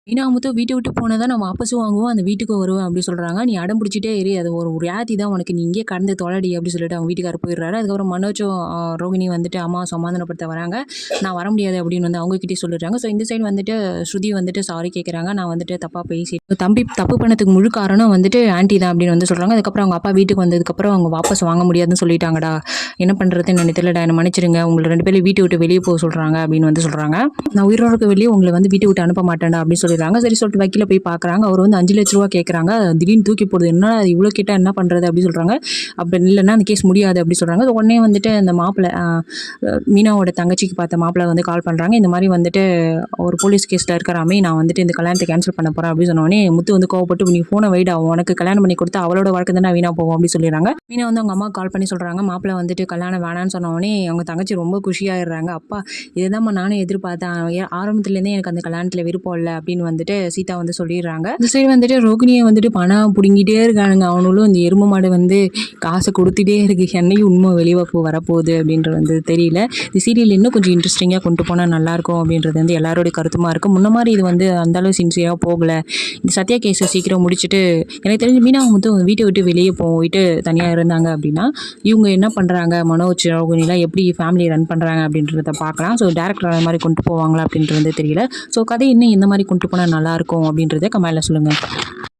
மீனா முத்து வீட்ட விட்டு போனா தான் நான் வாபஸும் வாங்குவேன், அந்த வீட்டுக்கு வருவேன் அப்படி சொல்றாங்க. "நீ அடம் பிடிச்சிட்டே இரு. அது ஒரு வியாதி தான் உனக்கு. நீ இங்கேயே கடந்து தொலடி" அப்படி சொல்லிட்டு அவங்க வீட்டுக்காரர் போயிடுறாரு. அதுக்கப்புறம் மனோஜும் ரோகிணி வந்துட்டு அம்மாவ சமாதானப்படுத்த வராங்க. "நான் வர முடியாது" அப்படின்னு வந்து அவங்க கிட்டயே சொல்லிடுறாங்க. ஸோ இந்த சைடு வந்துட்டு ஸ்ருதி வந்துட்டு சாரி கேட்குறாங்க. "நான் வந்துட்டு தப்பா பேசிட்டேன். தம்பி தப்பு பண்ணதுக்கு முழு காரணம் வந்துட்டு ஆன்டி தான்" அப்படின்னு வந்து சொல்றாங்க. அதுக்கப்புறம் அவங்க அப்பா வீட்டுக்கு வந்ததுக்கப்புறம் அவங்க வாபஸ் வாங்க முடியாதுன்னு சொல்லிட்டாங்கடா. என்ன பண்றதுன்னு எனக்கு தெரியலடா. என்ன மன்னிச்சிடுங்க. உங்கள 2 பேரையும் வீட்ட விட்டு வெளிய போக சொல்றாங்க அப்படின்னு வந்து சொல்றாங்க. "நான் உயிரோட இருக்க வெளிய உங்கள வந்து வீட்ட விட்டு அனுப்ப மாட்டேன்டா" அப்படின்னு சொல்லிடுறாங்க. சரி சொல்லிட்டு வக்கீல போய் பார்க்குறாங்க. அவர் வந்து 5,00,000 ரூபா கேட்குறாங்க. திடீர்னு தூக்கி போடுது. "என்னடா இவ்வளோ கேட்டா என்ன பண்றது?" அப்படி சொல்றாங்க. "அப்படி இல்லைன்னா அந்த கேஸ் முடியாது" அப்படி சொல்றாங்க. உடனே வந்துட்டு அந்த மாப்பிள்ளை மீனாவோட தங்கச்சிக்கு பார்த்த மாப்பிள்ளை வந்து கால் பண்றாங்க. இந்த மாதிரி வந்துட்டு ஒரு போலீஸ் கேஸ்ல இருக்கிறாமே, நான் வந்துட்டு இந்த கல்யாணத்தை கேன்சல் பண்ண போறேன் அப்படின்னு சொன்னோடனே முத்து வந்து கோவப்பட்டு, "நீ ஃபோனை வைடா, உனக்கு கல்யாணம் பண்ணி கொடுத்தா அவளோட வாழ்க்கை தானே வீணா போகும்" அப்படின்னு சொல்லிடுறாங்க. மீனா வந்து அவங்க அம்மாவுக்கு கால் பண்ணி சொல்றாங்க. மாப்பிள்ளை வந்துட்டு கல்யாணம் வேணான்னு சொன்னோடனே அவங்க தங்கச்சி ரொம்ப குஷியாயிடுறாங்க. "அப்பா, இதுதான்மா நானும் எதிர்பார்த்தேன். ஆரம்பத்துலேருந்தே எனக்கு அந்த கல்யாணத்தில் விருப்பம் இல்லை" அப்படின்னு வந்துட்டு சீதா வந்து சொல்லிடுறாங்க. இந்த சைடு வந்துட்டு ரோகிணியை வந்துட்டு பணம் பிடுங்கிட்டே இருக்கானுங்க. அவனுங்களும் இந்த எரும மாடு வந்து காசை கொடுத்துட்டே இருக்கு. என்னையும் உண்மை வெளியே வரப்போகுது அப்படின்றது வந்து தெரியல. இந்த சீரியல் இன்னும் கொஞ்சம் இன்ட்ரெஸ்டிங்காக கொண்டு போனால் நல்லாயிருக்கும் அப்படின்றது வந்து எல்லாரோடைய கருத்துமா இருக்குது. முன்ன மாதிரி இது வந்து அந்தளவு சின்சியராக போகலை. இந்த சத்யா கேஸை சீக்கிரம் முடிச்சுட்டு எனக்கு தெரிஞ்சு மீனா வந்து வீட்டை விட்டு வெளியே போயிட்டு தனியாக இருந்தாங்க அப்படின்னா, இவங்க என்ன பண்ணுறாங்க, மனோஜ் ரோகிணிலாம் எப்படி ஃபேமிலி ரன் பண்ணுறாங்க அப்படின்றத பார்க்கலாம். ஸோ டேரக்டர் அது மாதிரி கொண்டு போவாங்களா அப்படின்றது வந்து தெரியல. ஸோ கதை இன்னும் எந்த மாதிரி கொண்டு போனால் நல்லாயிருக்கும் அப்படின்றத கமெண்ட்ல சொல்லுங்கள்.